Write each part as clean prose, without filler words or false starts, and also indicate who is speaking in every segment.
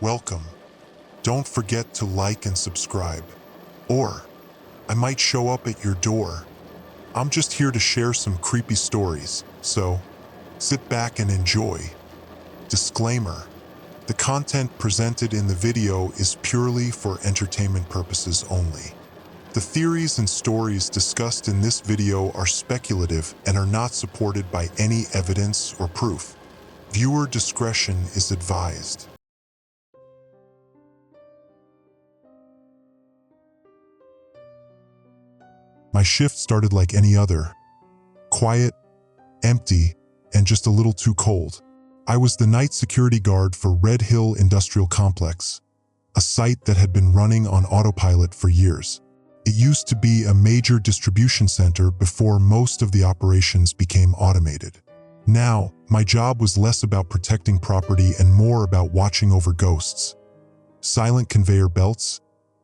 Speaker 1: welcome. Don't forget to like and subscribe. Or, I might show up at your door. I'm just here to share some creepy stories, so sit back and enjoy. Disclaimer: the content presented in the video is purely for entertainment purposes only. The theories and stories discussed in this video are speculative and are not supported by any evidence or proof. Viewer discretion is advised. My shift started like any other. Quiet, empty, and just a little too cold. I was the night security guard for Red Hill Industrial Complex, a site that had been running on autopilot for years. It used to be a major distribution center before most of the operations became automated. Now, my job was less about protecting property and more about watching over ghosts. Silent conveyor belts,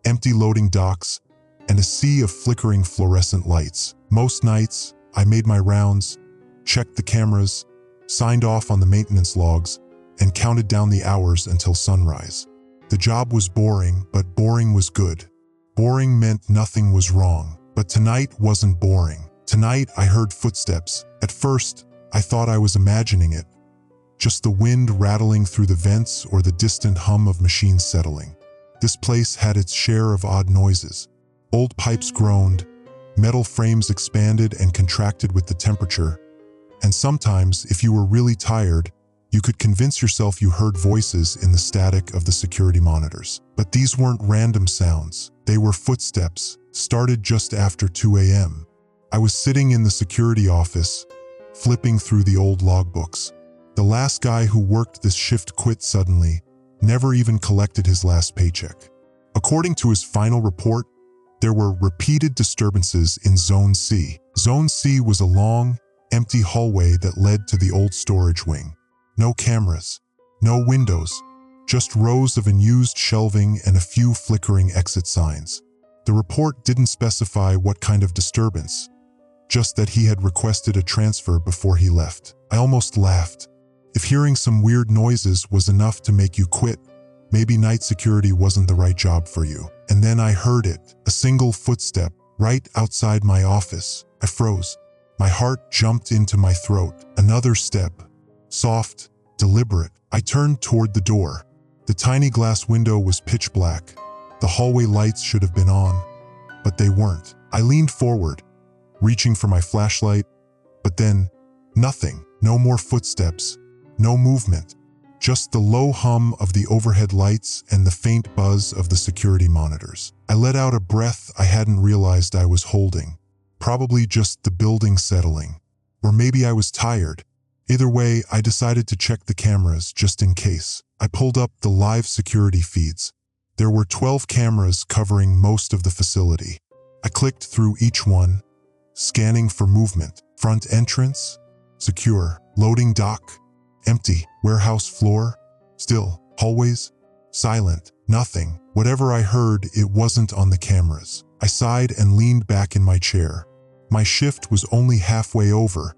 Speaker 1: empty loading docks, and a sea of flickering fluorescent lights. Most nights, I made my rounds, checked the cameras, signed off on the maintenance logs, and counted down the hours until sunrise. The job was boring, but boring was good. Boring meant nothing was wrong, but tonight wasn't boring. Tonight, I heard footsteps. At first, I thought I was imagining it. Just the wind rattling through the vents or the distant hum of machines settling. This place had its share of odd noises. Old pipes groaned, metal frames expanded and contracted with the temperature, and sometimes, if you were really tired, you could convince yourself you heard voices in the static of the security monitors. But these weren't random sounds. They were footsteps, started just after 2 a.m. I was sitting in the security office, flipping through the old logbooks. The last guy who worked this shift quit suddenly, never even collected his last paycheck. According to his final report, there were repeated disturbances in Zone C. Zone C was a long, empty hallway that led to the old storage wing. No cameras, no windows, just rows of unused shelving and a few flickering exit signs. The report didn't specify what kind of disturbance, just that he had requested a transfer before he left. I almost laughed. If hearing some weird noises was enough to make you quit, maybe night security wasn't the right job for you. And then I heard it, a single footstep, right outside my office. I froze. My heart jumped into my throat. Another step, soft, deliberate. I turned toward the door. The tiny glass window was pitch black. The hallway lights should have been on, but they weren't. I leaned forward, reaching for my flashlight, but then, nothing. No more footsteps, no movement. Just the low hum of the overhead lights and the faint buzz of the security monitors. I let out a breath I hadn't realized I was holding. Probably just the building settling. Or maybe I was tired. Either way, I decided to check the cameras just in case. I pulled up the live security feeds. There were 12 cameras covering most of the facility. I clicked through each one, scanning for movement. Front entrance, secure. Loading dock, empty. Warehouse floor, still. Hallways, silent. Nothing. Whatever I heard, it wasn't on the cameras. I sighed and leaned back in my chair. My shift was only halfway over,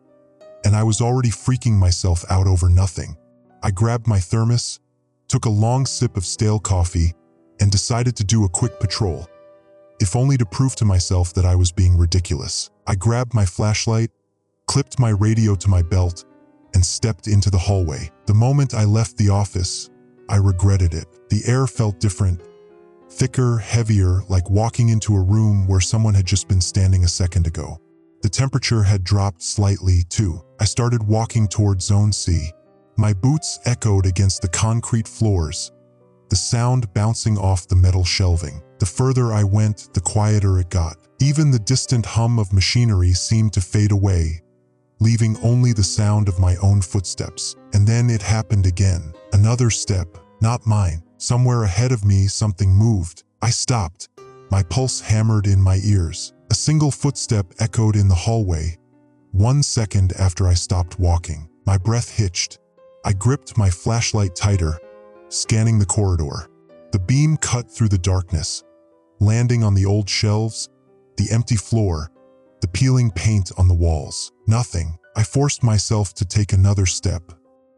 Speaker 1: and I was already freaking myself out over nothing. I grabbed my thermos, took a long sip of stale coffee, and decided to do a quick patrol, if only to prove to myself that I was being ridiculous. I grabbed my flashlight, clipped my radio to my belt, and stepped into the hallway. The moment I left the office, I regretted it. The air felt different, thicker, heavier, like walking into a room where someone had just been standing a second ago. The temperature had dropped slightly, too. I started walking toward Zone C. My boots echoed against the concrete floors, the sound bouncing off the metal shelving. The further I went, the quieter it got. Even the distant hum of machinery seemed to fade away, leaving only the sound of my own footsteps. And then it happened again. Another step, not mine. Somewhere ahead of me, something moved. I stopped. My pulse hammered in my ears. A single footstep echoed in the hallway. 1 second after I stopped walking, my breath hitched. I gripped my flashlight tighter, scanning the corridor. The beam cut through the darkness, landing on the old shelves, the empty floor, the peeling paint on the walls. Nothing. I forced myself to take another step.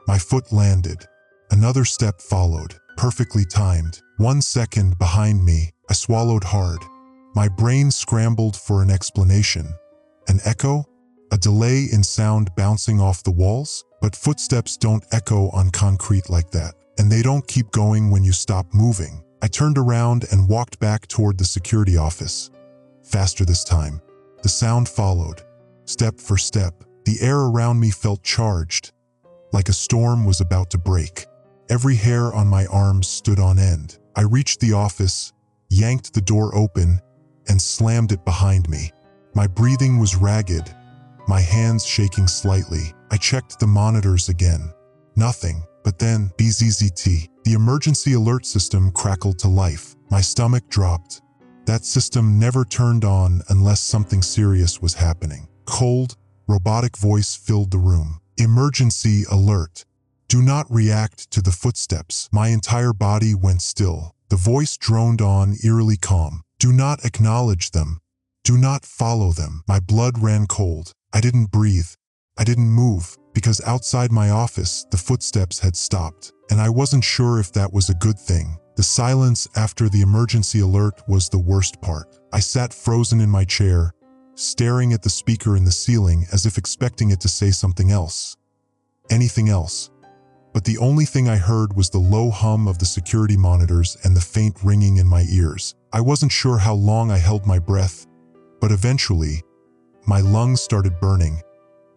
Speaker 1: My foot landed. Another step followed. perfectly timed. 1 second behind me, I swallowed hard. My brain scrambled for an explanation. An echo? A delay in sound bouncing off the walls? But footsteps don't echo on concrete like that, and they don't keep going when you stop moving. I turned around and walked back toward the security office. Faster this time. The sound followed, step for step. The air around me felt charged, like a storm was about to break. Every hair on my arms stood on end. I reached the office, yanked the door open, and slammed it behind me. My breathing was ragged, my hands shaking slightly. I checked the monitors again. Nothing. But then, BZZT, the emergency alert system crackled to life. My stomach dropped. That system never turned on unless something serious was happening. Cold, robotic voice filled the room. Emergency alert. Do not react to the footsteps. My entire body went still. The voice droned on, eerily calm. Do not acknowledge them. Do not follow them. My blood ran cold. I didn't breathe. I didn't move, because outside my office, the footsteps had stopped, and I wasn't sure if that was a good thing. The silence after the emergency alert was the worst part. I sat frozen in my chair, staring at the speaker in the ceiling as if expecting it to say something else. Anything else. But the only thing I heard was the low hum of the security monitors and the faint ringing in my ears. I wasn't sure how long I held my breath, but eventually, my lungs started burning,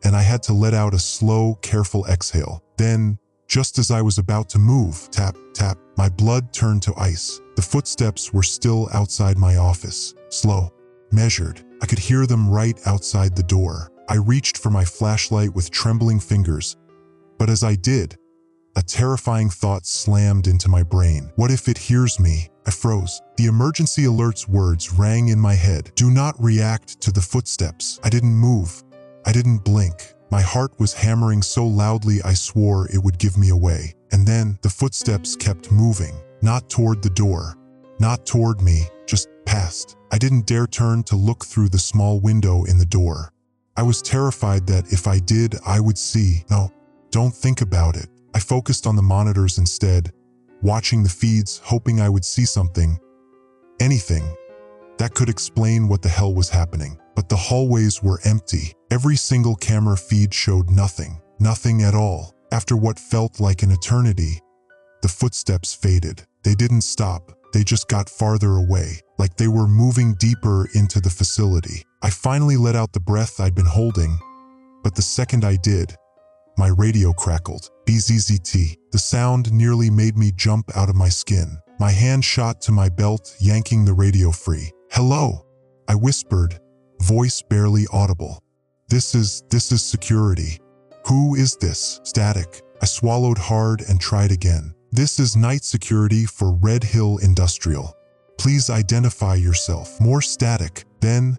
Speaker 1: and I had to let out a slow, careful exhale. Then, just as I was about to move, tap, tap, my blood turned to ice. The footsteps were still outside my office. Slow, measured. I could hear them right outside the door. I reached for my flashlight with trembling fingers, but as I did, a terrifying thought slammed into my brain. What if it hears me? I froze. The emergency alert's words rang in my head. Do not react to the footsteps. I didn't move. I didn't blink. My heart was hammering so loudly I swore it would give me away. And then the footsteps kept moving. Not toward the door. Not toward me. Just past. I didn't dare turn to look through the small window in the door. I was terrified that if I did, I would see. No, don't think about it. I focused on the monitors instead, watching the feeds, hoping I would see something. Anything that could explain what the hell was happening. But the hallways were empty. Every single camera feed showed nothing. Nothing at all. After what felt like an eternity, the footsteps faded. They didn't stop. They just got farther away, like they were moving deeper into the facility. I finally let out the breath I'd been holding, but the second I did, my radio crackled. BZZT. The sound nearly made me jump out of my skin. My hand shot to my belt, yanking the radio free. Hello, I whispered, voice barely audible. This is security. Who is this? Static. I swallowed hard and tried again. This is night security for Red Hill Industrial. Please identify yourself. More static. Then,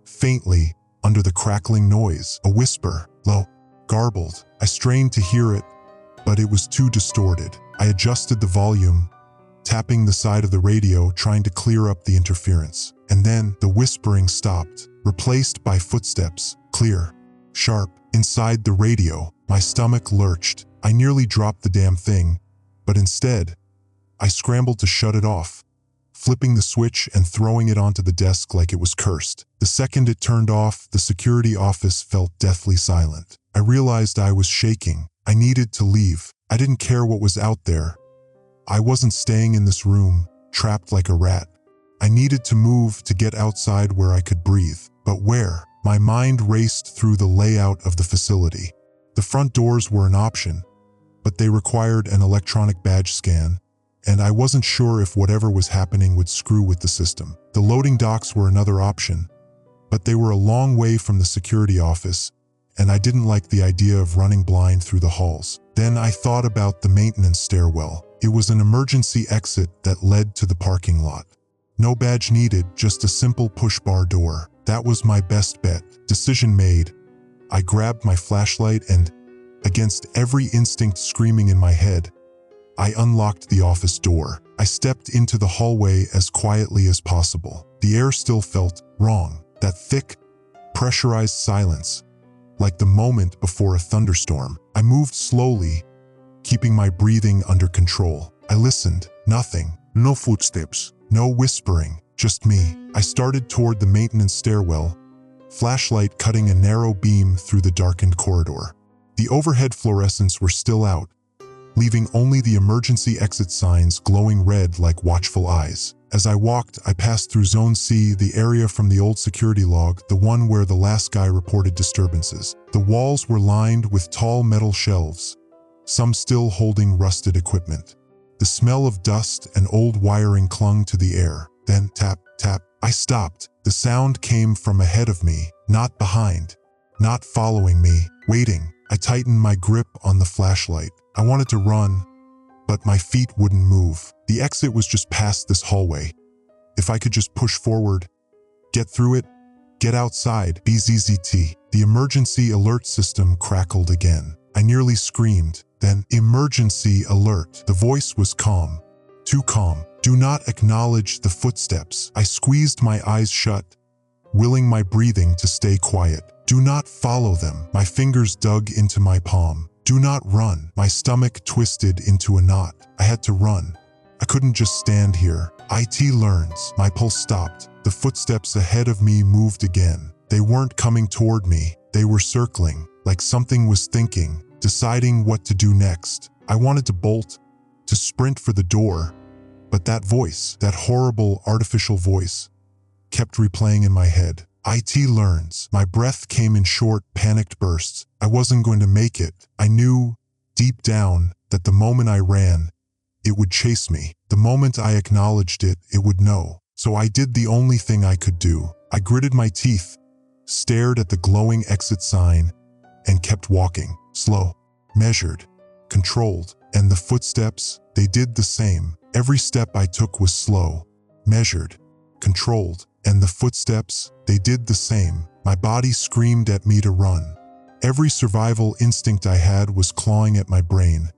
Speaker 1: faintly, under the crackling noise, a whisper, low, garbled. I strained to hear it, but it was too distorted. I adjusted the volume, tapping the side of the radio, trying to clear up the interference. And then the whispering stopped, replaced by footsteps, clear, sharp. Inside the radio, my stomach lurched. I nearly dropped the damn thing, but instead, I scrambled to shut it off, flipping the switch and throwing it onto the desk like it was cursed. The second it turned off, the security office felt deathly silent. I realized I was shaking. I needed to leave. I didn't care what was out there. I wasn't staying in this room, trapped like a rat. I needed to move to get outside where I could breathe. But where? My mind raced through the layout of the facility. The front doors were an option, but they required an electronic badge scan, and I wasn't sure if whatever was happening would screw with the system. The loading docks were another option, but they were a long way from the security office, and I didn't like the idea of running blind through the halls. Then I thought about the maintenance stairwell. It was an emergency exit that led to the parking lot. No badge needed, just a simple push-bar door. That was my best bet. Decision made. I grabbed my flashlight and, against every instinct screaming in my head, I unlocked the office door. I stepped into the hallway as quietly as possible. The air still felt wrong. That thick, pressurized silence, like the moment before a thunderstorm. I moved slowly, keeping my breathing under control. I listened. Nothing. No footsteps. No whispering. Just me. I started toward the maintenance stairwell, flashlight cutting a narrow beam through the darkened corridor. The overhead fluorescents were still out, leaving only the emergency exit signs glowing red like watchful eyes. As I walked, I passed through Zone C, the area from the old security log, the one where the last guy reported disturbances. The walls were lined with tall metal shelves, some still holding rusted equipment. The smell of dust and old wiring clung to the air. Then, tap, tap. I stopped. The sound came from ahead of me, not behind, not following me, waiting. I tightened my grip on the flashlight. I wanted to run, but my feet wouldn't move. The exit was just past this hallway. If I could just push forward, get through it, get outside. BZZT. The emergency alert system crackled again. I nearly screamed. Then, emergency alert. The voice was calm. Too calm. Do not acknowledge the footsteps. I squeezed my eyes shut, willing my breathing to stay quiet. Do not follow them. My fingers dug into my palm. Do not run. My stomach twisted into a knot. I had to run. I couldn't just stand here. IT learns. My pulse stopped. The footsteps ahead of me moved again. They weren't coming toward me. They were circling, like something was thinking, deciding what to do next. I wanted to bolt, to sprint for the door, but that voice, that horrible artificial voice, kept replaying in my head. IT learns. My breath came in short, panicked bursts. I wasn't going to make it. I knew, deep down, that the moment I ran, it would chase me. The moment I acknowledged it, it would know. So I did the only thing I could do. I gritted my teeth, stared at the glowing exit sign, and kept walking. Slow, measured, controlled. And the footsteps, they did the same. Every step I took was slow, measured, controlled. And the footsteps, they did the same. My body screamed at me to run. Every survival instinct I had was clawing at my brain,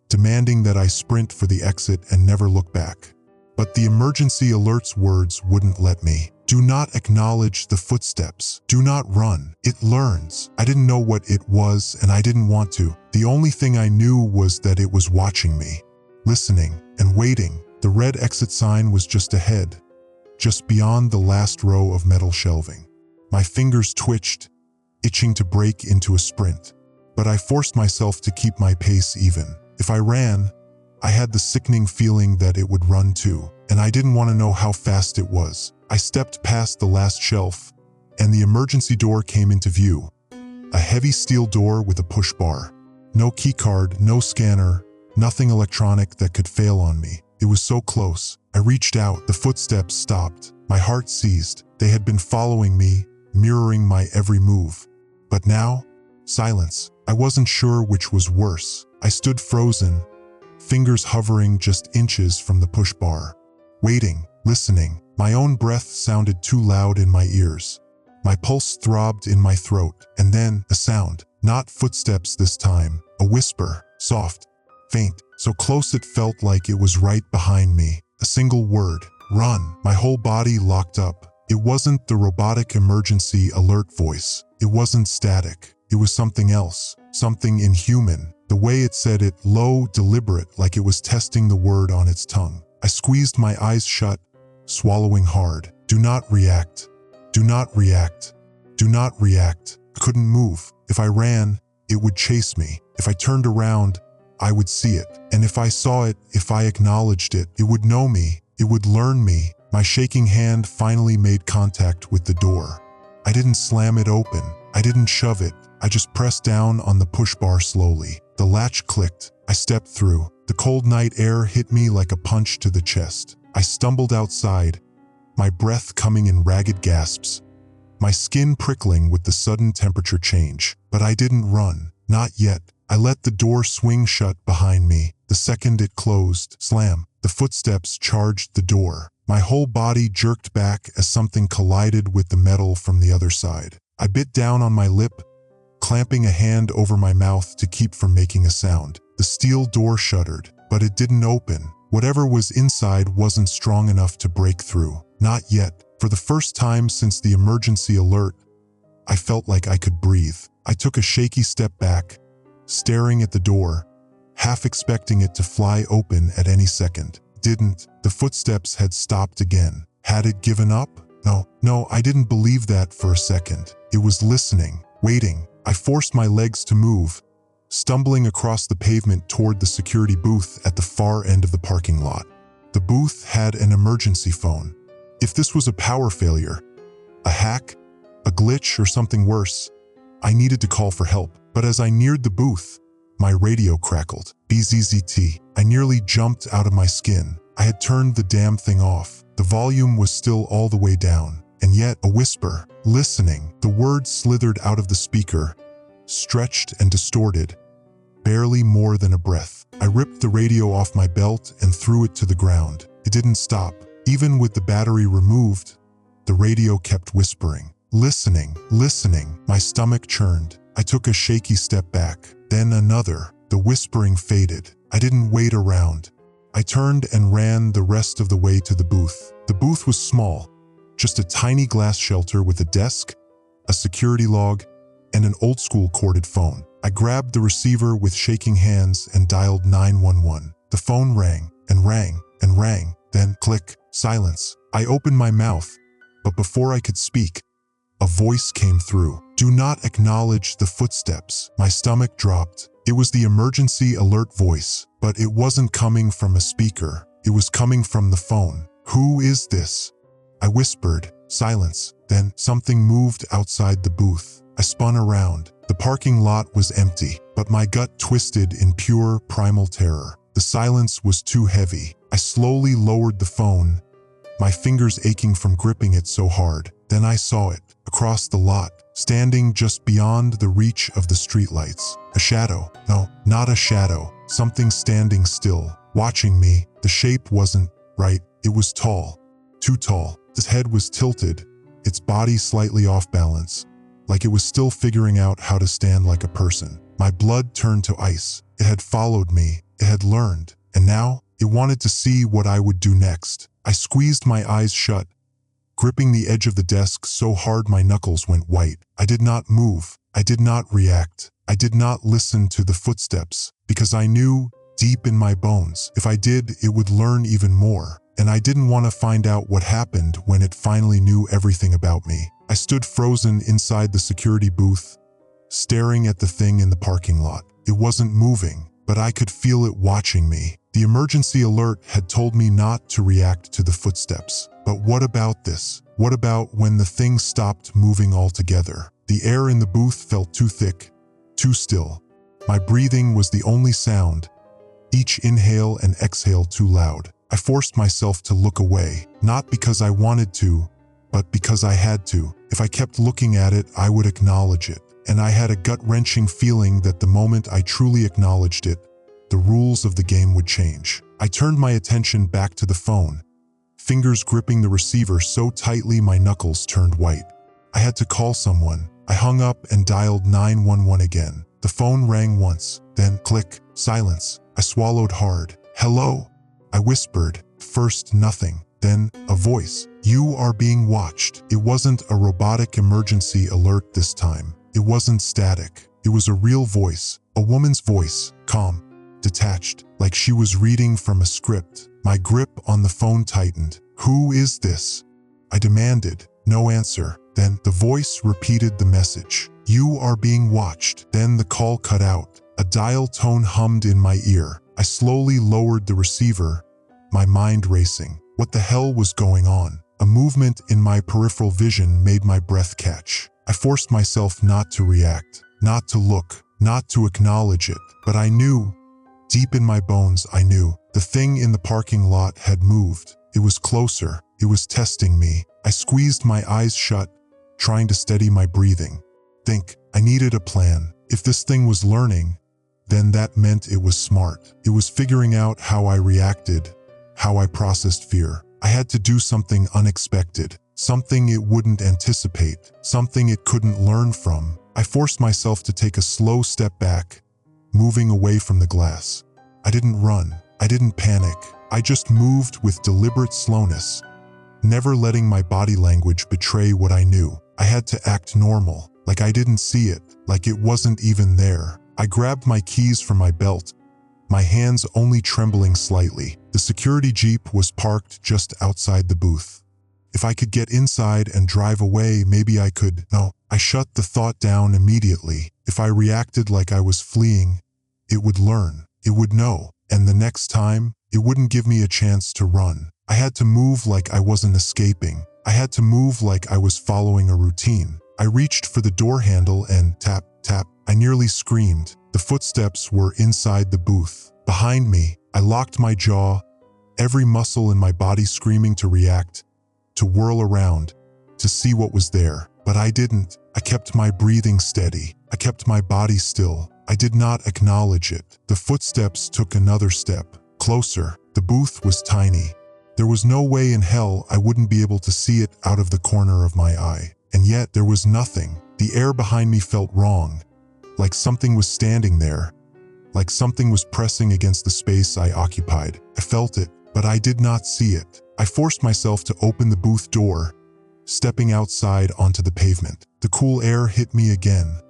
Speaker 1: demanding that I sprint for the exit and never look back. But the emergency alert's words wouldn't let me. Do not acknowledge the footsteps. Do not run. It learns. I didn't know what it was, and I didn't want to. The only thing I knew was that it was watching me, listening and waiting. The red exit sign was just ahead, just beyond the last row of metal shelving. My fingers twitched, itching to break into a sprint. But I forced myself to keep my pace even. If I ran, I had the sickening feeling that it would run too, and I didn't want to know how fast it was. I stepped past the last shelf, and the emergency door came into view. A heavy steel door with a push bar. No keycard, no scanner, nothing electronic that could fail on me. It was so close. I reached out. The footsteps stopped. My heart seized. They had been following me, mirroring my every move. But now, silence. I wasn't sure which was worse. I stood frozen, fingers hovering just inches from the push bar, waiting, listening. My own breath sounded too loud in my ears. My pulse throbbed in my throat, and then a sound. Not footsteps this time, a whisper, soft, faint, so close it felt like it was right behind me. A single word, run. My whole body locked up. It wasn't the robotic emergency alert voice. It wasn't static. It was something else, something inhuman. The way it said it, low, deliberate, like it was testing the word on its tongue. I squeezed my eyes shut, swallowing hard. Do not react. Do not react. Do not react. I couldn't move. If I ran, it would chase me. If I turned around, I would see it. And if I saw it, if I acknowledged it, it would know me. It would learn me. My shaking hand finally made contact with the door. I didn't slam it open. I didn't shove it. I just pressed down on the push bar slowly. The latch clicked. I stepped through. The cold night air hit me like a punch to the chest. I stumbled outside, my breath coming in ragged gasps, my skin prickling with the sudden temperature change. But I didn't run. Not yet. I let the door swing shut behind me. The second it closed, slam, the footsteps charged the door. My whole body jerked back as something collided with the metal from the other side. I bit down on my lip, clamping a hand over my mouth to keep from making a sound. The steel door shuddered, but it didn't open. Whatever was inside wasn't strong enough to break through. Not yet. For the first time since the emergency alert, I felt like I could breathe. I took a shaky step back, staring at the door, half expecting it to fly open at any second. Didn't. The footsteps had stopped again. Had it given up? No, I didn't believe that for a second. It was listening, waiting. I forced my legs to move, stumbling across the pavement toward the security booth at the far end of the parking lot. The booth had an emergency phone. If this was a power failure, a hack, a glitch, or something worse, I needed to call for help. But as I neared the booth, my radio crackled. BZZT. I nearly jumped out of my skin. I had turned the damn thing off. The volume was still all the way down. And yet, a whisper. Listening. The words slithered out of the speaker, stretched and distorted, barely more than a breath. I ripped the radio off my belt and threw it to the ground. It didn't stop. Even with the battery removed, the radio kept whispering. Listening, listening. My stomach churned. I took a shaky step back, then another. The whispering faded. I didn't wait around. I turned and ran the rest of the way to the booth. The booth was small, just a tiny glass shelter with a desk, a security log, and an old-school corded phone. I grabbed the receiver with shaking hands and dialed 911. The phone rang and rang and rang, then click, silence. I opened my mouth, but before I could speak, a voice came through. Do not acknowledge the footsteps. My stomach dropped. It was the emergency alert voice, but it wasn't coming from a speaker. It was coming from the phone. Who is this? I whispered. Silence. Then something moved outside the booth. I spun around. The parking lot was empty, but my gut twisted in pure primal terror. The silence was too heavy. I slowly lowered the phone, my fingers aching from gripping it so hard. Then I saw it, across the lot, standing just beyond the reach of the streetlights. A shadow. No, not a shadow. Something standing still, watching me. The shape wasn't right. It was tall. Too tall. Its head was tilted, its body slightly off balance, like it was still figuring out how to stand like a person. My blood turned to ice. It had followed me. It had learned. And now, it wanted to see what I would do next. I squeezed my eyes shut, gripping the edge of the desk so hard my knuckles went white. I did not move. I did not react. I did not listen to the footsteps, because I knew, deep in my bones, if I did, it would learn even more. And I didn't want to find out what happened when it finally knew everything about me. I stood frozen inside the security booth, staring at the thing in the parking lot. It wasn't moving, but I could feel it watching me. The emergency alert had told me not to react to the footsteps. But what about this? What about when the thing stopped moving altogether? The air in the booth felt too thick, too still. My breathing was the only sound, each inhale and exhale too loud. I forced myself to look away, not because I wanted to, but because I had to. If I kept looking at it, I would acknowledge it. And I had a gut-wrenching feeling that the moment I truly acknowledged it, the rules of the game would change. I turned my attention back to the phone, fingers gripping the receiver so tightly my knuckles turned white. I had to call someone. I hung up and dialed 911 again. The phone rang once, then click, silence. I swallowed hard. Hello? I whispered. First nothing, then a voice. You are being watched. It wasn't a robotic emergency alert this time. It wasn't static. It was a real voice, a woman's voice, calm, detached, like she was reading from a script. My grip on the phone tightened. Who is this? I demanded. No answer. Then the voice repeated the message. You are being watched. Then the call cut out. A dial tone hummed in my ear. I slowly lowered the receiver, my mind racing. What the hell was going on? A movement in my peripheral vision made my breath catch. I forced myself not to react, not to look, not to acknowledge it. But I knew, deep in my bones I knew, the thing in the parking lot had moved. It was closer. It was testing me. I squeezed my eyes shut, trying to steady my breathing. I needed a plan. If this thing was learning, then that meant it was smart. It was figuring out how I reacted, how I processed fear. I had to do something unexpected, something it wouldn't anticipate, something it couldn't learn from. I forced myself to take a slow step back, moving away from the glass. I didn't run. I didn't panic. I just moved with deliberate slowness, never letting my body language betray what I knew. I had to act normal, like I didn't see it, like it wasn't even there. I grabbed my keys from my belt, my hands only trembling slightly. The security jeep was parked just outside the booth. If I could get inside and drive away, maybe I could. No, I shut the thought down immediately. If I reacted like I was fleeing, it would learn, it would know, and the next time, it wouldn't give me a chance to run. I had to move like I wasn't escaping. I had to move like I was following a routine. I reached for the door handle and tap, tap. I nearly screamed. The footsteps were inside the booth. Behind me, I locked my jaw, every muscle in my body screaming to react, to whirl around, to see what was there. But I didn't. I kept my breathing steady. I kept my body still. I did not acknowledge it. The footsteps took another step, closer. The booth was tiny. There was no way in hell I wouldn't be able to see it out of the corner of my eye. And yet there was nothing. The air behind me felt wrong, like something was standing there, like something was pressing against the space I occupied. I felt it, but I did not see it. I forced myself to open the booth door, stepping outside onto the pavement. The cool air hit me again,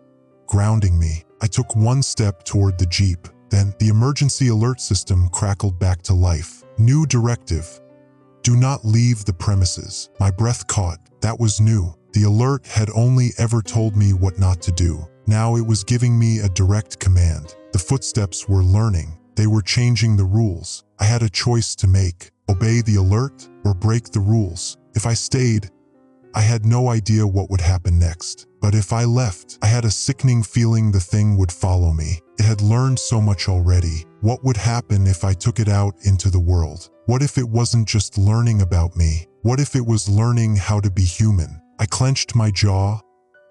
Speaker 1: grounding me. I took one step toward the jeep. Then the emergency alert system crackled back to life. New directive: do not leave the premises. My breath caught. That was new. The alert had only ever told me what not to do. Now it was giving me a direct command. The footsteps were learning. They were changing the rules. I had a choice to make: obey the alert or break the rules. If I stayed, I had no idea what would happen next. But if I left, I had a sickening feeling the thing would follow me. It had learned so much already. What would happen if I took it out into the world? What if it wasn't just learning about me? What if it was learning how to be human? I clenched my jaw,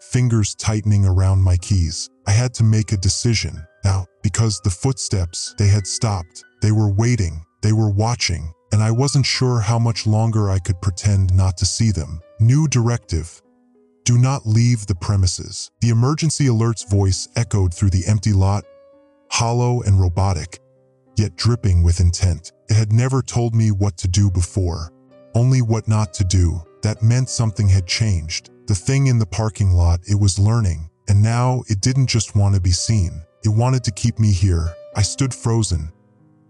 Speaker 1: fingers tightening around my keys. I had to make a decision now, because the footsteps, they had stopped. They were waiting, they were watching, and I wasn't sure how much longer I could pretend not to see them. New directive: do not leave the premises. The emergency alert's voice echoed through the empty lot, hollow and robotic, yet dripping with intent. It had never told me what to do before, only what not to do. That meant something had changed. The thing in the parking lot, it was learning, and now it didn't just want to be seen. It wanted to keep me here. I stood frozen,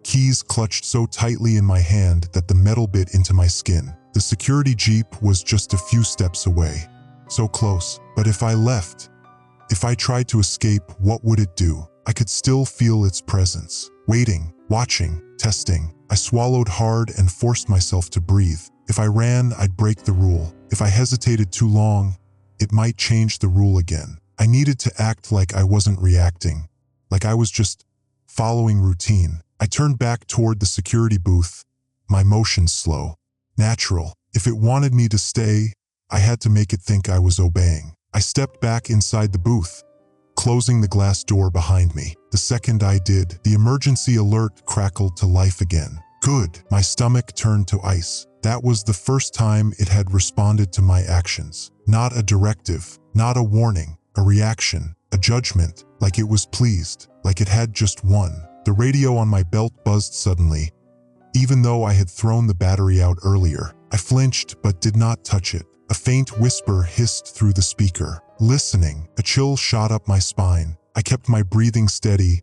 Speaker 1: keys clutched so tightly in my hand that the metal bit into my skin. The security jeep was just a few steps away. So close. But if I left, if I tried to escape, what would it do? I could still feel its presence, waiting, watching, testing. I swallowed hard and forced myself to breathe. If I ran, I'd break the rule. If I hesitated too long, it might change the rule again. I needed to act like I wasn't reacting, like I was just following routine. I turned back toward the security booth, my motions slow, natural. If it wanted me to stay, I had to make it think I was obeying. I stepped back inside the booth, closing the glass door behind me. The second I did, the emergency alert crackled to life again. Good. My stomach turned to ice. That was the first time it had responded to my actions. Not a directive, not a warning, a reaction, a judgment, like it was pleased, like it had just won. The radio on my belt buzzed suddenly. Even though I had thrown the battery out earlier, I flinched but did not touch it. A faint whisper hissed through the speaker. Listening, a chill shot up my spine. I kept my breathing steady,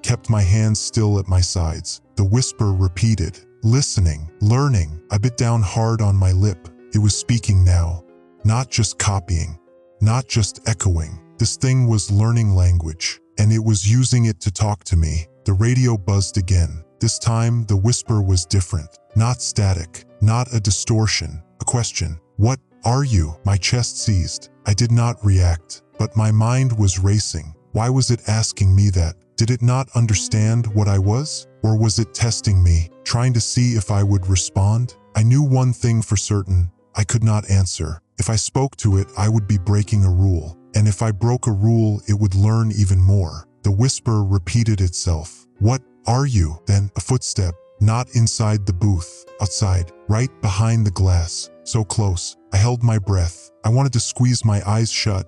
Speaker 1: kept my hands still at my sides. The whisper repeated. Listening, learning. I bit down hard on my lip. It was speaking now. Not just copying, not just echoing. This thing was learning language, and it was using it to talk to me. The radio buzzed again. This time, the whisper was different. Not static, not a distortion, a question. What are you? My chest seized. I did not react, but my mind was racing. Why was it asking me that? Did it not understand what I was? Or was it testing me, trying to see if I would respond? I knew one thing for certain: I could not answer. If I spoke to it, I would be breaking a rule. And if I broke a rule, it would learn even more. The whisper repeated itself. What are you? Then a footstep, not inside the booth, outside, right behind the glass. So close. I held my breath. I wanted to squeeze my eyes shut,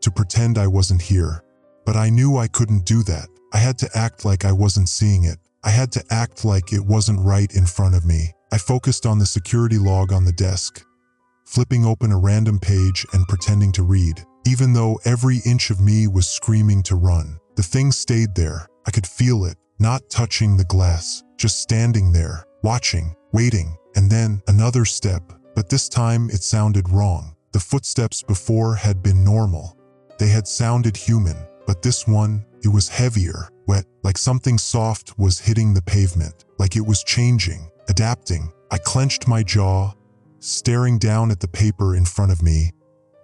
Speaker 1: to pretend I wasn't here. But I knew I couldn't do that. I had to act like I wasn't seeing it. I had to act like it wasn't right in front of me. I focused on the security log on the desk, flipping open a random page and pretending to read. Even though every inch of me was screaming to run, the thing stayed there. I could feel it, not touching the glass, just standing there, watching, waiting, and then another step. But this time it sounded wrong. The footsteps before had been normal. They had sounded human, but this one, it was heavier, wet, like something soft was hitting the pavement, like it was changing, adapting. I clenched my jaw, staring down at the paper in front of me,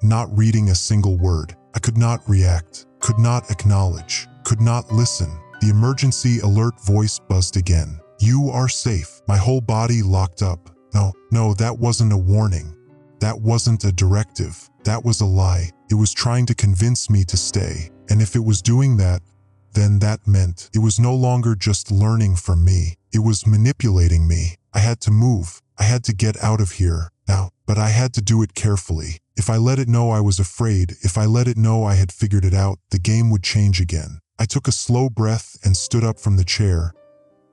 Speaker 1: not reading a single word. I could not react, could not acknowledge, could not listen. The emergency alert voice buzzed again. "You are safe." My whole body locked up. No, that wasn't a warning. That wasn't a directive. That was a lie. It was trying to convince me to stay. And if it was doing that, then that meant it was no longer just learning from me. It was manipulating me. I had to move. I had to get out of here now, but I had to do it carefully. If I let it know I was afraid, if I let it know I had figured it out, the game would change again. I took a slow breath and stood up from the chair,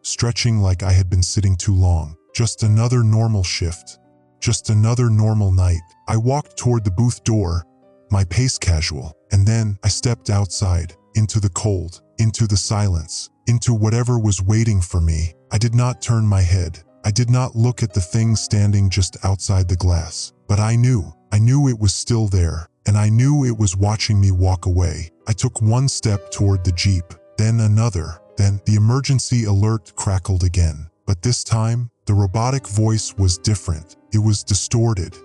Speaker 1: stretching like I had been sitting too long. Just another normal shift. Just another normal night. I walked toward the booth door, my pace casual, and then I stepped outside, into the cold, into the silence, into whatever was waiting for me. I did not turn my head. I did not look at the thing standing just outside the glass. But I knew it was still there, and I knew it was watching me walk away. I took one step toward the Jeep, then another, then the emergency alert crackled again. But this time, the robotic voice was different. It was distorted,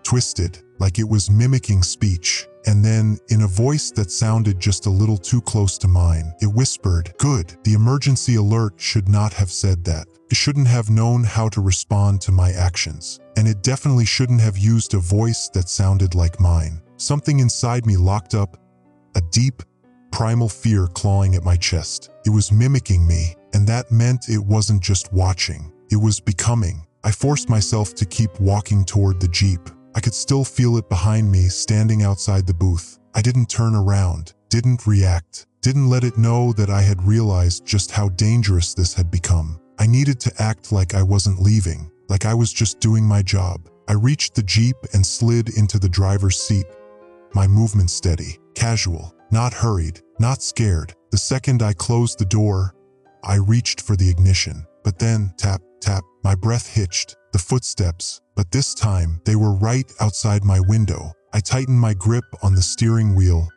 Speaker 1: twisted, like it was mimicking speech. And then, in a voice that sounded just a little too close to mine, it whispered, "Good." The emergency alert should not have said that. It shouldn't have known how to respond to my actions. And it definitely shouldn't have used a voice that sounded like mine. Something inside me locked up, a deep, primal fear clawing at my chest. It was mimicking me, and that meant it wasn't just watching. It was becoming. I forced myself to keep walking toward the Jeep. I could still feel it behind me, standing outside the booth. I didn't turn around, didn't react, didn't let it know that I had realized just how dangerous this had become. I needed to act like I wasn't leaving, like I was just doing my job. I reached the Jeep and slid into the driver's seat, my movement steady, casual, not hurried, not scared. The second I closed the door, I reached for the ignition. But then, tap, tap, my breath hitched, the footsteps, but this time they were right outside my window. I tightened my grip on the steering wheel,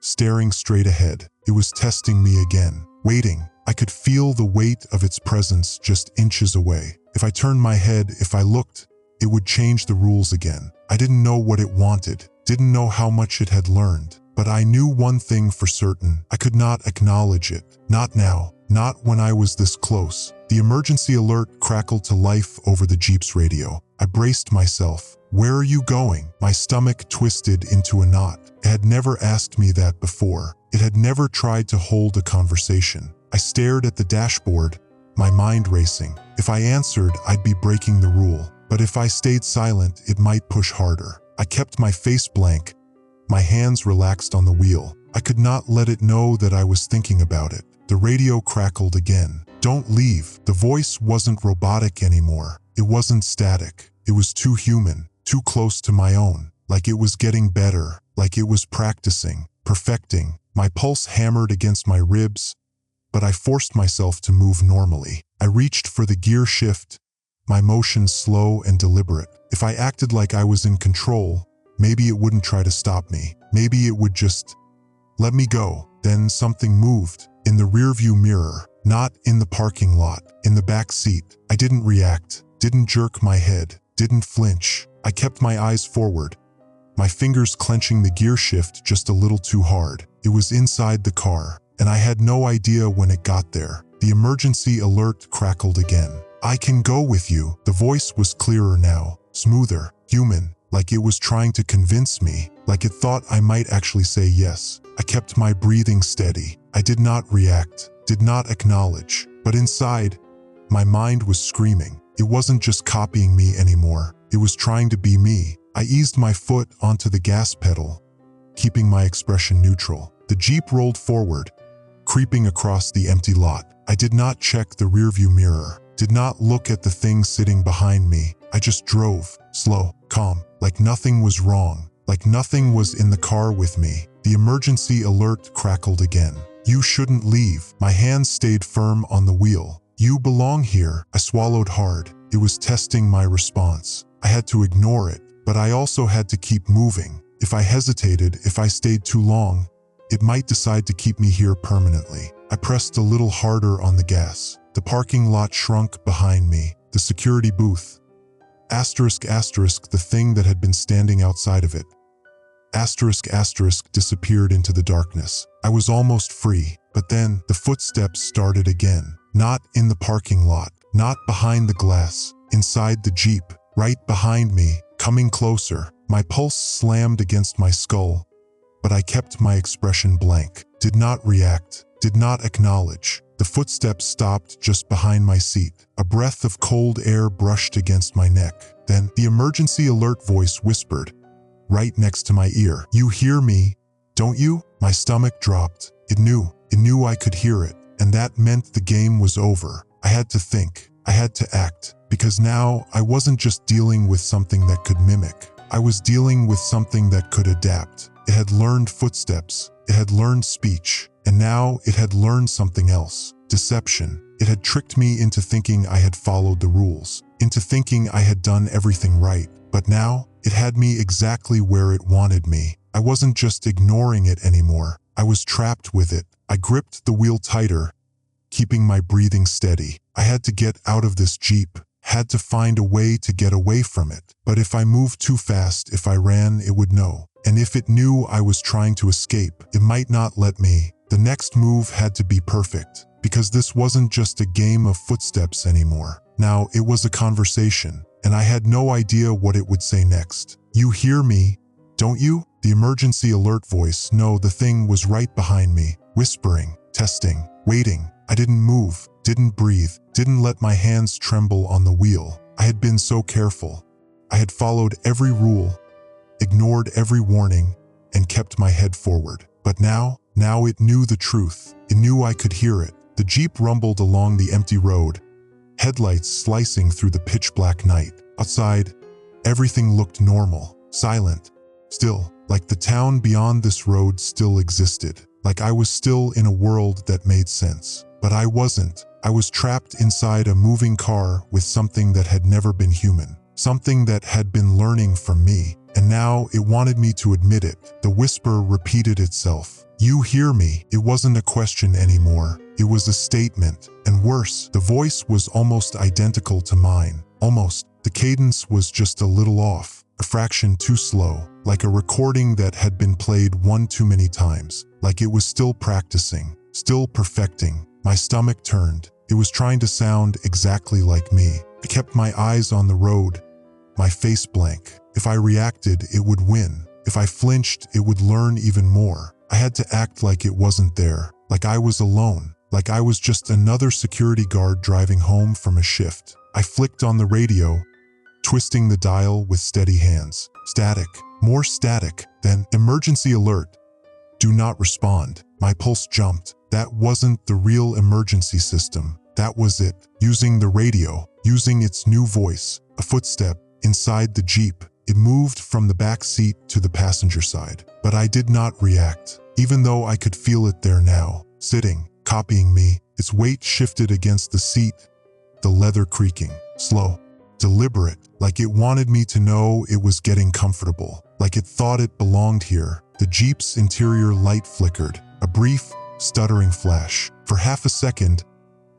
Speaker 1: staring straight ahead. It was testing me again, waiting. I could feel the weight of its presence just inches away. If I turned my head, if I looked, it would change the rules again. I didn't know what it wanted, didn't know how much it had learned, but I knew one thing for certain. I could not acknowledge it. Not now. Not when I was this close. The emergency alert crackled to life over the Jeep's radio. I braced myself. "Where are you going?" My stomach twisted into a knot. It had never asked me that before. It had never tried to hold a conversation. I stared at the dashboard, my mind racing. If I answered, I'd be breaking the rule. But if I stayed silent, it might push harder. I kept my face blank, my hands relaxed on the wheel. I could not let it know that I was thinking about it. The radio crackled again. "Don't leave." The voice wasn't robotic anymore. It wasn't static. It was too human, too close to my own. Like it was getting better, like it was practicing, perfecting. My pulse hammered against my ribs, but I forced myself to move normally. I reached for the gear shift, my motion slow and deliberate. If I acted like I was in control, maybe it wouldn't try to stop me. Maybe it would just let me go. Then something moved. In the rearview mirror, not in the parking lot, in the back seat. I didn't react, didn't jerk my head, didn't flinch. I kept my eyes forward, my fingers clenching the gear shift just a little too hard. It was inside the car, and I had no idea when it got there. The emergency alert crackled again. "I can go with you." The voice was clearer now, smoother, human, like it was trying to convince me, like it thought I might actually say yes. I kept my breathing steady. I did not react, did not acknowledge, but inside, my mind was screaming. It wasn't just copying me anymore. It was trying to be me. I eased my foot onto the gas pedal, keeping my expression neutral. The Jeep rolled forward, creeping across the empty lot. I did not check the rearview mirror, did not look at the thing sitting behind me. I just drove, slow, calm, like nothing was wrong, like nothing was in the car with me. The emergency alert crackled again. You shouldn't leave. My hands stayed firm on the wheel. You belong here. I swallowed hard. It was testing my response. I had to ignore it, but I also had to keep moving. If I hesitated, if I stayed too long, it might decide to keep me here permanently. I pressed a little harder on the gas. The parking lot shrunk behind me. The security booth. Asterisk, asterisk, the thing that had been standing outside of it. Asterisk, asterisk, disappeared into the darkness. I was almost free, but then the footsteps started again. Not in the parking lot, not behind the glass, inside the Jeep, right behind me, coming closer. My pulse slammed against my skull, but I kept my expression blank, did not react, did not acknowledge. The footsteps stopped just behind my seat. A breath of cold air brushed against my neck. Then the emergency alert voice whispered, right next to my ear. You hear me, don't you? My stomach dropped. It knew I could hear it, and that meant the game was over. I had to think, I had to act, because now I wasn't just dealing with something that could mimic. I was dealing with something that could adapt. It had learned footsteps, it had learned speech, and now it had learned something else, deception. It had tricked me into thinking I had followed the rules, into thinking I had done everything right. But now, it had me exactly where it wanted me. I wasn't just ignoring it anymore. I was trapped with it. I gripped the wheel tighter, keeping my breathing steady. I had to get out of this Jeep, had to find a way to get away from it. But if I moved too fast, if I ran, it would know. And if it knew I was trying to escape, it might not let me. The next move had to be perfect, because this wasn't just a game of footsteps anymore. Now it was a conversation, and I had no idea what it would say next. You hear me, don't you? The emergency alert voice, no, the thing was right behind me, whispering, testing, waiting. I didn't move, didn't breathe, didn't let my hands tremble on the wheel. I had been so careful. I had followed every rule, ignored every warning, and kept my head forward. But now it knew the truth. It knew I could hear it. The Jeep rumbled along the empty road, headlights slicing through the pitch-black night. Outside, everything looked normal, silent, still, like the town beyond this road still existed, like I was still in a world that made sense. But I wasn't. I was trapped inside a moving car with something that had never been human, something that had been learning from me, and now it wanted me to admit it. The whisper repeated itself. You hear me. It wasn't a question anymore. It was a statement, and worse, the voice was almost identical to mine. Almost. The cadence was just a little off, a fraction too slow, like a recording that had been played one too many times, like it was still practicing, still perfecting. My stomach turned. It was trying to sound exactly like me. I kept my eyes on the road, my face blank. If I reacted, it would win. If I flinched, it would learn even more. I had to act like it wasn't there, like I was alone, like I was just another security guard driving home from a shift. I flicked on the radio, twisting the dial with steady hands. Static, more static, then emergency alert. Do not respond. My pulse jumped. That wasn't the real emergency system. That was it, using the radio, using its new voice. A footstep inside the Jeep. It moved from the back seat to the passenger side. But I did not react, even though I could feel it there now, sitting, copying me. Its weight shifted against the seat, the leather creaking, slow, deliberate, like it wanted me to know it was getting comfortable, like it thought it belonged here. The Jeep's interior light flickered, a brief, stuttering flash. For half a second,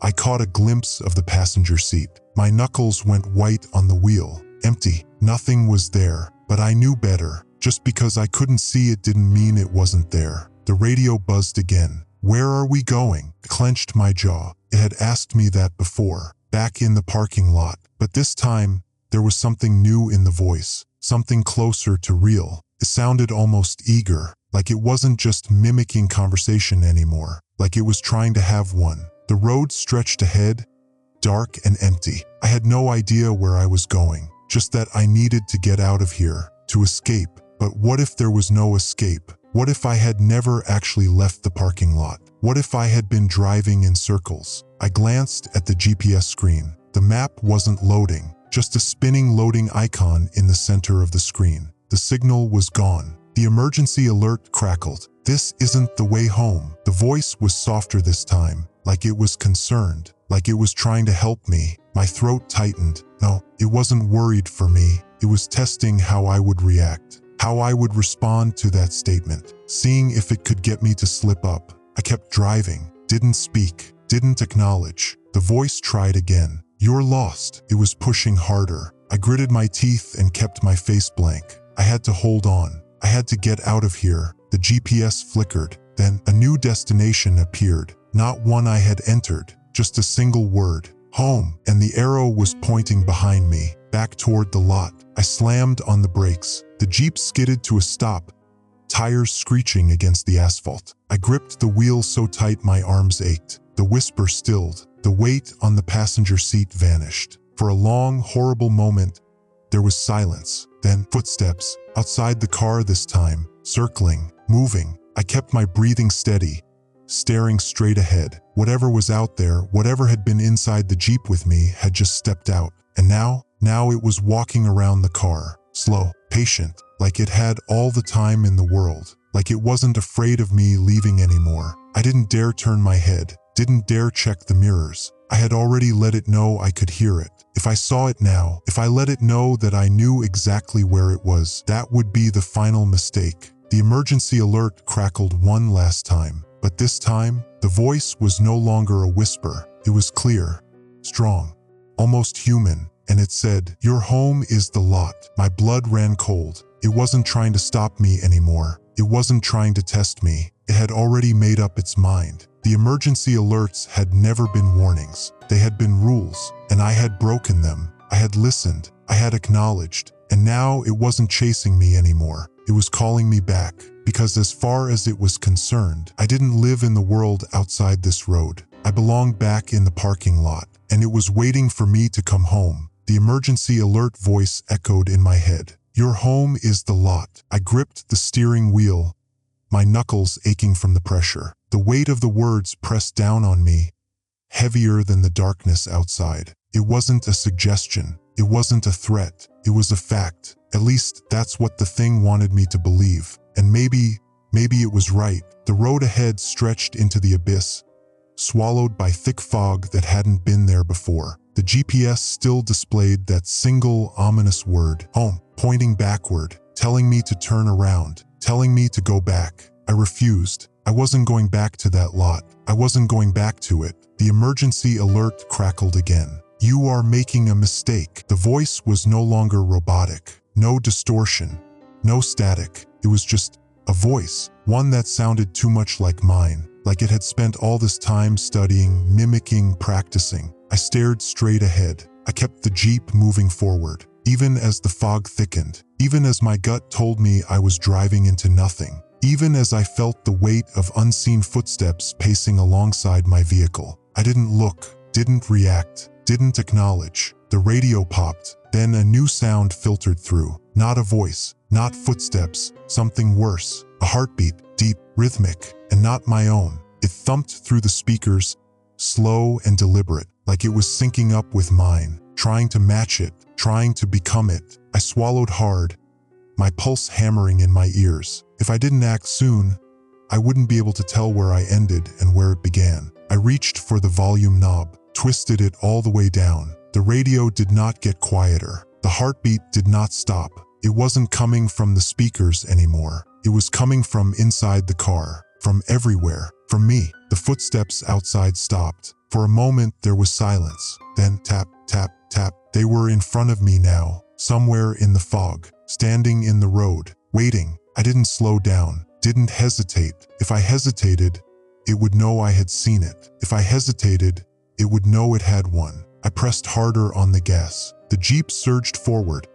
Speaker 1: I caught a glimpse of the passenger seat. My knuckles went white on the wheel. Empty. Nothing was there. But I knew better. Just because I couldn't see it didn't mean it wasn't there. The radio buzzed again. Where are we going? I clenched my jaw. It had asked me that before, back in the parking lot. But this time, there was something new in the voice. Something closer to real. It sounded almost eager, like it wasn't just mimicking conversation anymore, like it was trying to have one. The road stretched ahead, dark and empty. I had no idea where I was going, just that I needed to get out of here, to escape. But what if there was no escape? What if I had never actually left the parking lot? What if I had been driving in circles? I glanced at the GPS screen. The map wasn't loading, just a spinning loading icon in the center of the screen. The signal was gone. The emergency alert crackled. This isn't the way home." The voice was softer this time, like it was concerned, like it was trying to help me. My throat tightened. No, it wasn't worried for me. It was testing how I would react, how I would respond to that statement, seeing if it could get me to slip up. I kept driving, didn't speak, didn't acknowledge. The voice tried again. "You're lost." It was pushing harder. I gritted my teeth and kept my face blank. I had to hold on. I had to get out of here. The GPS flickered. Then a new destination appeared. Not one I had entered, just a single word: home. And the arrow was pointing behind me, back toward the lot. I slammed on the brakes. The Jeep skidded to a stop, tires screeching against the asphalt. I gripped the wheel so tight my arms ached. The whisper stilled. The weight on the passenger seat vanished. For a long, horrible moment, there was silence. Then footsteps, outside the car this time, circling, moving. I kept my breathing steady, staring straight ahead. Whatever was out there, whatever had been inside the Jeep with me, had just stepped out. And now it was walking around the car, slow, patient, like it had all the time in the world, like it wasn't afraid of me leaving anymore. I didn't dare turn my head, didn't dare check the mirrors. I had already let it know I could hear it. If I saw it now, if I let it know that I knew exactly where it was, that would be the final mistake. The emergency alert crackled one last time, but this time, the voice was no longer a whisper. It was clear, strong, almost human, and it said, "Your home is the lot." My blood ran cold. It wasn't trying to stop me anymore. It wasn't trying to test me. It had already made up its mind. The emergency alerts had never been warnings. They had been rules, and I had broken them. I had listened. I had acknowledged. And now it wasn't chasing me anymore. It was calling me back. Because as far as it was concerned, I didn't live in the world outside this road. I belonged back in the parking lot, and it was waiting for me to come home. The emergency alert voice echoed in my head. "Your home is the lot." I gripped the steering wheel, my knuckles aching from the pressure. The weight of the words pressed down on me, heavier than the darkness outside. It wasn't a suggestion. It wasn't a threat. It was a fact. At least that's what the thing wanted me to believe. And maybe it was right. The road ahead stretched into the abyss, swallowed by thick fog that hadn't been there before. The GPS still displayed that single ominous word, home, pointing backward, telling me to turn around, telling me to go back. I refused. I wasn't going back to that lot. I wasn't going back to it. The emergency alert crackled again. "You are making a mistake." The voice was no longer robotic. No distortion. No static. It was just a voice. One that sounded too much like mine. Like it had spent all this time studying, mimicking, practicing. I stared straight ahead. I kept the Jeep moving forward, even as the fog thickened, even as my gut told me I was driving into nothing, even as I felt the weight of unseen footsteps pacing alongside my vehicle. I didn't look, didn't react, didn't acknowledge. The radio popped. Then a new sound filtered through. Not a voice, not footsteps, something worse. A heartbeat, deep, rhythmic, and not my own. It thumped through the speakers, slow and deliberate, like it was syncing up with mine, trying to match it, trying to become it. I swallowed hard, my pulse hammering in my ears. If I didn't act soon, I wouldn't be able to tell where I ended and where it began. I reached for the volume knob, twisted it all the way down. The radio did not get quieter. The heartbeat did not stop. It wasn't coming from the speakers anymore. It was coming from inside the car, from everywhere, from me. The footsteps outside stopped. For a moment, there was silence. Then tap, tap, tap. They were in front of me now, somewhere in the fog, standing in the road, waiting. I didn't slow down, didn't hesitate. If I hesitated, it would know I had seen it. If I hesitated, it would know it had won. I pressed harder on the gas. The Jeep surged forward,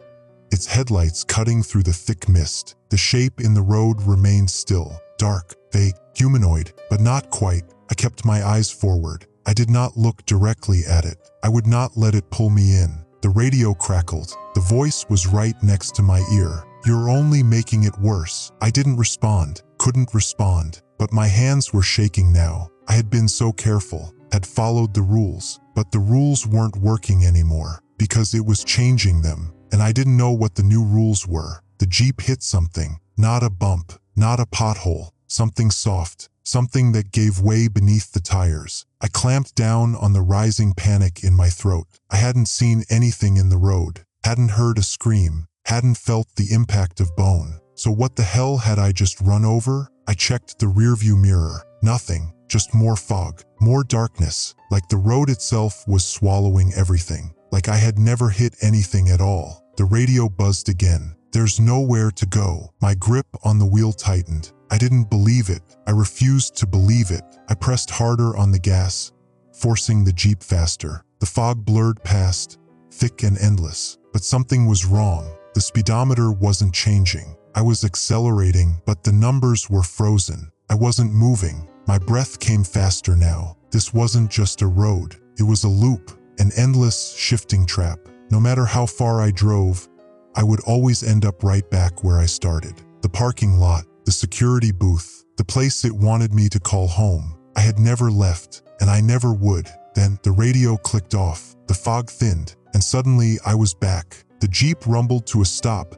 Speaker 1: its headlights cutting through the thick mist. The shape in the road remained still, dark, vague, humanoid, but not quite. I kept my eyes forward. I did not look directly at it. I would not let it pull me in. The radio crackled. The voice was right next to my ear. "You're only making it worse." I didn't respond, couldn't respond, but my hands were shaking now. I had been so careful, had followed the rules, but the rules weren't working anymore because it was changing them, and I didn't know what the new rules were. The Jeep hit something, not a bump, not a pothole, something soft, something that gave way beneath the tires. I clamped down on the rising panic in my throat. I hadn't seen anything in the road, hadn't heard a scream, hadn't felt the impact of bone. So what the hell had I just run over? I checked the rearview mirror. Nothing, just more fog, more darkness, like the road itself was swallowing everything, like I had never hit anything at all. The radio buzzed again. There's nowhere to go. My grip on the wheel tightened. I didn't believe it. I refused to believe it. I pressed harder on the gas, forcing the Jeep faster. The fog blurred past, thick and endless. But something was wrong. The speedometer wasn't changing. I was accelerating, but the numbers were frozen. I wasn't moving. My breath came faster now. This wasn't just a road. It was a loop, an endless, shifting trap. No matter how far I drove, I would always end up right back where I started. The parking lot, the security booth, the place it wanted me to call home. I had never left, and I never would. Then the radio clicked off, the fog thinned, and suddenly I was back. The Jeep rumbled to a stop,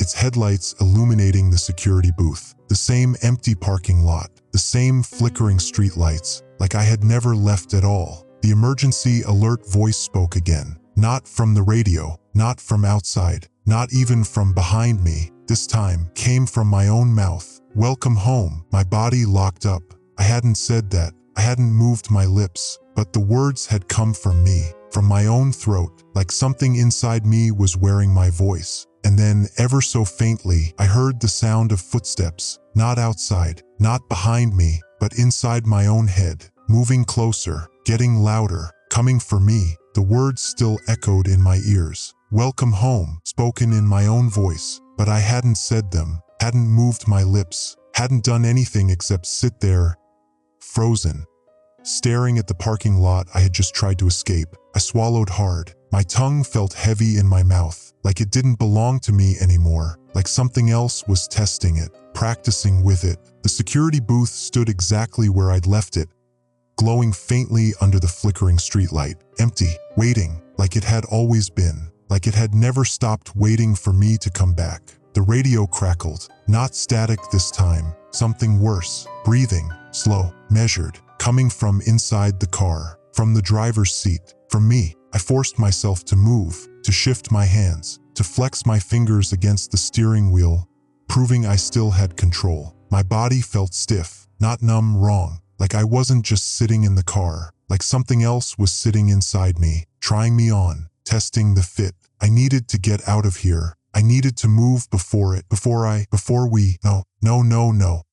Speaker 1: its headlights illuminating the security booth. The same empty parking lot, the same flickering streetlights, like I had never left at all. The emergency alert voice spoke again. Not from the radio, not from outside, not even from behind me. This time came from my own mouth. Welcome home. My body locked up. I hadn't said that. I hadn't moved my lips, but the words had come from me, from my own throat, like something inside me was wearing my voice. And then, ever so faintly, I heard the sound of footsteps, not outside, not behind me, but inside my own head, moving closer, getting louder, coming for me. The words still echoed in my ears. Welcome home, spoken in my own voice, but I hadn't said them, hadn't moved my lips, hadn't done anything except sit there, frozen, staring at the parking lot I had just tried to escape. I swallowed hard. My tongue felt heavy in my mouth, like it didn't belong to me anymore, like something else was testing it, practicing with it. The security booth stood exactly where I'd left it, glowing faintly under the flickering streetlight, empty, waiting, like it had always been, like it had never stopped waiting for me to come back. The radio crackled, not static this time, something worse, breathing, slow, measured, coming from inside the car, from the driver's seat, from me. I forced myself to move, to shift my hands, to flex my fingers against the steering wheel, proving I still had control. My body felt stiff, not numb, wrong, like I wasn't just sitting in the car, like something else was sitting inside me, trying me on, testing the fit. I needed to get out of here. I needed to move before we. No.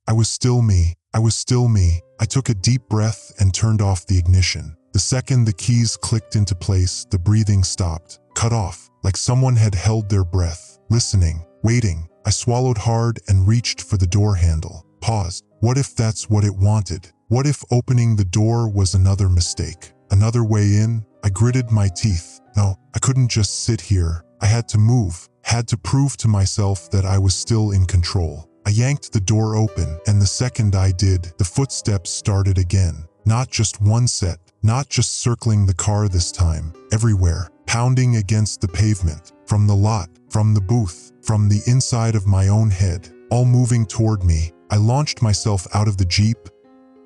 Speaker 1: I was still me. I was still me. I took a deep breath and turned off the ignition. The second the keys clicked into place, the breathing stopped, cut off, like someone had held their breath, listening, waiting. I swallowed hard and reached for the door handle, paused. What if that's what it wanted? What if opening the door was another mistake? Another way in? I gritted my teeth. No, I couldn't just sit here. I had to move, had to prove to myself that I was still in control. I yanked the door open, and the second I did, the footsteps started again. Not just one set, not just circling the car this time, everywhere, pounding against the pavement, from the lot, from the booth, from the inside of my own head, all moving toward me. I launched myself out of the Jeep,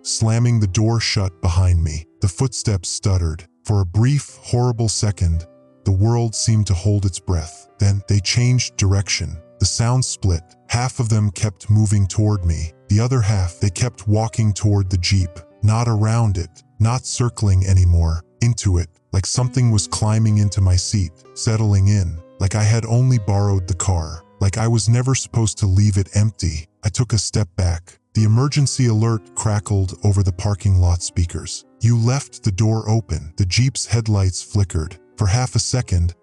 Speaker 1: slamming the door shut behind me. The footsteps stuttered. For a brief, horrible second, the world seemed to hold its breath. Then they changed direction. The sound split. Half of them kept moving toward me. The other half, they kept walking toward the Jeep, not around it, not circling anymore, into it, like something was climbing into my seat, settling in, like I had only borrowed the car, like I was never supposed to leave it empty. I took a step back. The emergency alert crackled over the parking lot speakers. You left the door open. The Jeep's headlights flickered. For half a second,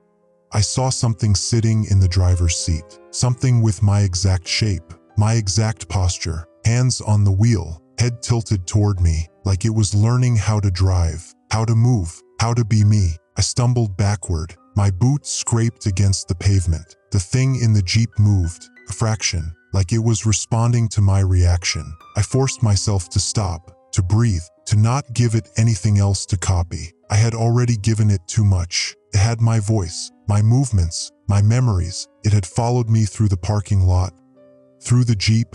Speaker 1: I saw something sitting in the driver's seat, something with my exact shape, my exact posture, hands on the wheel, head tilted toward me, like it was learning how to drive, how to move, how to be me. I stumbled backward. My boot scraped against the pavement. The thing in the Jeep moved, a fraction, like it was responding to my reaction. I forced myself to stop, to breathe, to not give it anything else to copy. I had already given it too much. It had my voice, my movements, my memories. It had followed me through the parking lot, through the Jeep,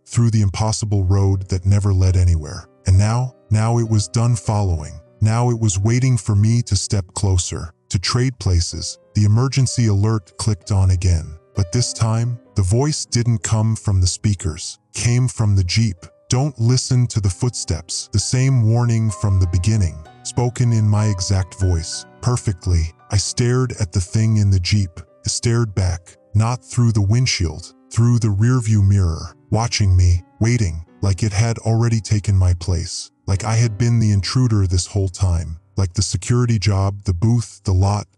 Speaker 1: through the impossible road that never led anywhere. And now it was done following. Now it was waiting for me to step closer, to trade places. The emergency alert clicked on again. But this time, the voice didn't come from the speakers, came from the Jeep. Don't listen to the footsteps. The same warning from the beginning, spoken in my exact voice, perfectly. I stared at the thing in the Jeep. I stared back, not through the windshield, through the rearview mirror, watching me, waiting, like it had already taken my place, like I had been the intruder this whole time, like the security job, the booth, the lot.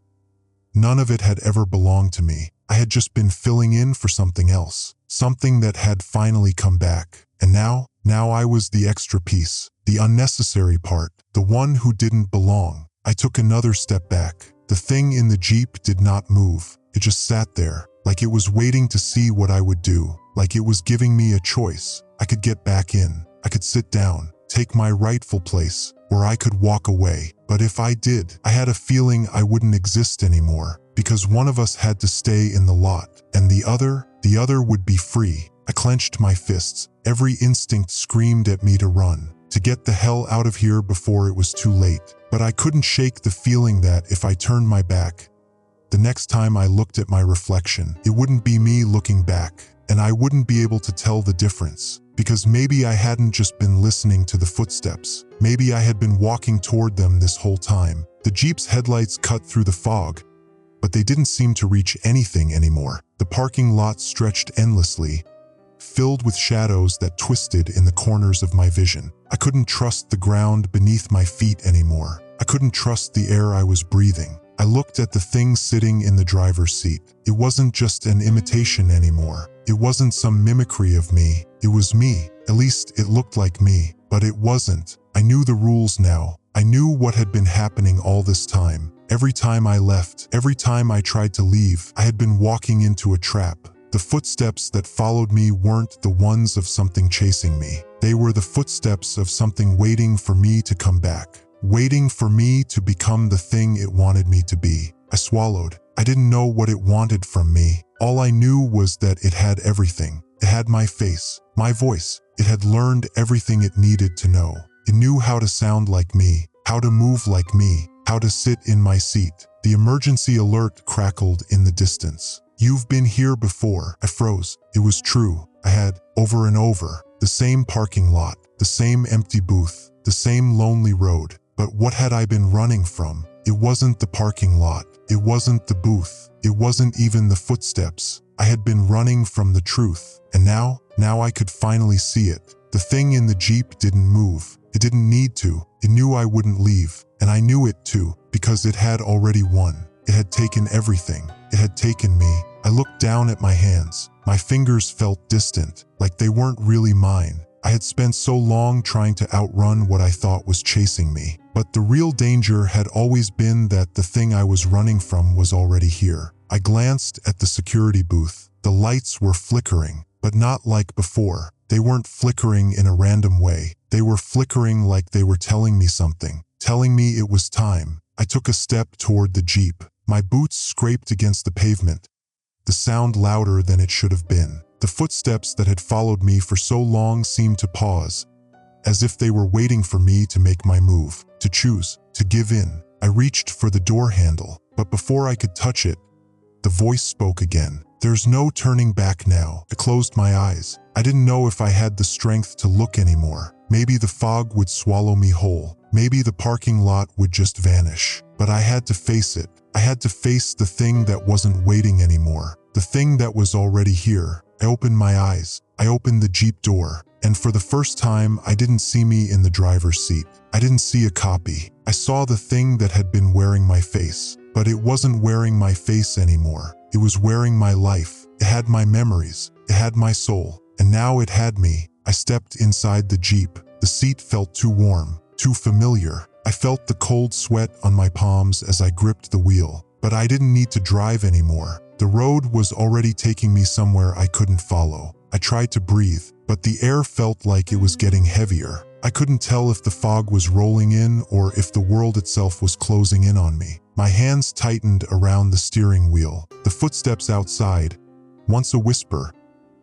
Speaker 1: None of it had ever belonged to me. I had just been filling in for something else, something that had finally come back. And now I was the extra piece, the unnecessary part, the one who didn't belong. I took another step back. The thing in the Jeep did not move. It just sat there, like it was waiting to see what I would do, like it was giving me a choice. I could get back in, I could sit down, take my rightful place, or I could walk away. But if I did, I had a feeling I wouldn't exist anymore, because one of us had to stay in the lot, and the other would be free. I clenched my fists. Every instinct screamed at me to run, to get the hell out of here before it was too late. But I couldn't shake the feeling that if I turned my back, the next time I looked at my reflection, it wouldn't be me looking back, and I wouldn't be able to tell the difference. Because maybe I hadn't just been listening to the footsteps. Maybe I had been walking toward them this whole time. The Jeep's headlights cut through the fog, but they didn't seem to reach anything anymore. The parking lot stretched endlessly, filled with shadows that twisted in the corners of my vision. I couldn't trust the ground beneath my feet anymore. I couldn't trust the air I was breathing. I looked at the thing sitting in the driver's seat. It wasn't just an imitation anymore. It wasn't some mimicry of me. It was me. At least it looked like me. But it wasn't. I knew the rules now. I knew what had been happening all this time. Every time I left, every time I tried to leave, I had been walking into a trap. The footsteps that followed me weren't the ones of something chasing me. They were the footsteps of something waiting for me to come back, waiting for me to become the thing it wanted me to be. I swallowed. I didn't know what it wanted from me. All I knew was that it had everything. It had my face, my voice. It had learned everything it needed to know. It knew how to sound like me, how to move like me, how to sit in my seat. The emergency alert crackled in the distance. "You've been here before." I froze. It was true. I had, over and over, the same parking lot, the same empty booth, the same lonely road. But what had I been running from? It wasn't the parking lot. It wasn't the booth. It wasn't even the footsteps. I had been running from the truth. And now I could finally see it. The thing in the Jeep didn't move. It didn't need to. It knew I wouldn't leave. And I knew it too, because it had already won. It had taken everything. It had taken me. I looked down at my hands. My fingers felt distant, like they weren't really mine. I had spent so long trying to outrun what I thought was chasing me. But the real danger had always been that the thing I was running from was already here. I glanced at the security booth. The lights were flickering, but not like before. They weren't flickering in a random way. They were flickering like they were telling me something, telling me it was time. I took a step toward the Jeep. My boots scraped against the pavement, the sound louder than it should have been. The footsteps that had followed me for so long seemed to pause, as if they were waiting for me to make my move, to choose, to give in. I reached for the door handle, but before I could touch it, the voice spoke again. "There's no turning back now." I closed my eyes. I didn't know if I had the strength to look anymore. Maybe the fog would swallow me whole. Maybe the parking lot would just vanish. But I had to face it. I had to face the thing that wasn't waiting anymore. The thing that was already here. I opened my eyes. I opened the Jeep door. And for the first time, I didn't see me in the driver's seat. I didn't see a copy. I saw the thing that had been wearing my face. But it wasn't wearing my face anymore. It was wearing my life. It had my memories. It had my soul. And now it had me. I stepped inside the Jeep. The seat felt too warm, too familiar. I felt the cold sweat on my palms as I gripped the wheel. But I didn't need to drive anymore. The road was already taking me somewhere I couldn't follow. I tried to breathe, but the air felt like it was getting heavier. I couldn't tell if the fog was rolling in or if the world itself was closing in on me. My hands tightened around the steering wheel. The footsteps outside, once a whisper,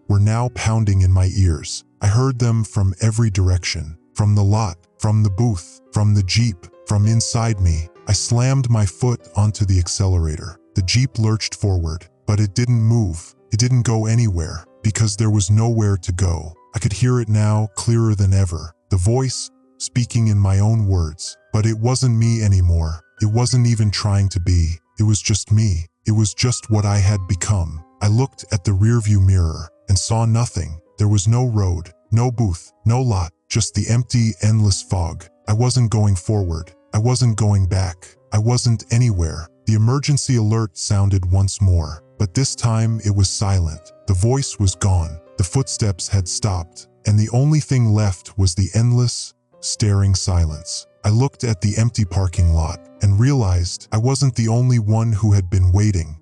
Speaker 1: were now pounding in my ears. I heard them from every direction, from the lot, from the booth, from the Jeep, from inside me. I slammed my foot onto the accelerator. The Jeep lurched forward, but it didn't move. It didn't go anywhere, because there was nowhere to go. I could hear it now, clearer than ever. The voice, speaking in my own words. But it wasn't me anymore. It wasn't even trying to be. It was just me. It was just what I had become. I looked at the rearview mirror and saw nothing. There was no road, no booth, no lot, just the empty, endless fog. I wasn't going forward. I wasn't going back. I wasn't anywhere. The emergency alert sounded once more, but this time it was silent. The voice was gone. The footsteps had stopped, and the only thing left was the endless, staring silence. I looked at the empty parking lot and realized I wasn't the only one who had been waiting.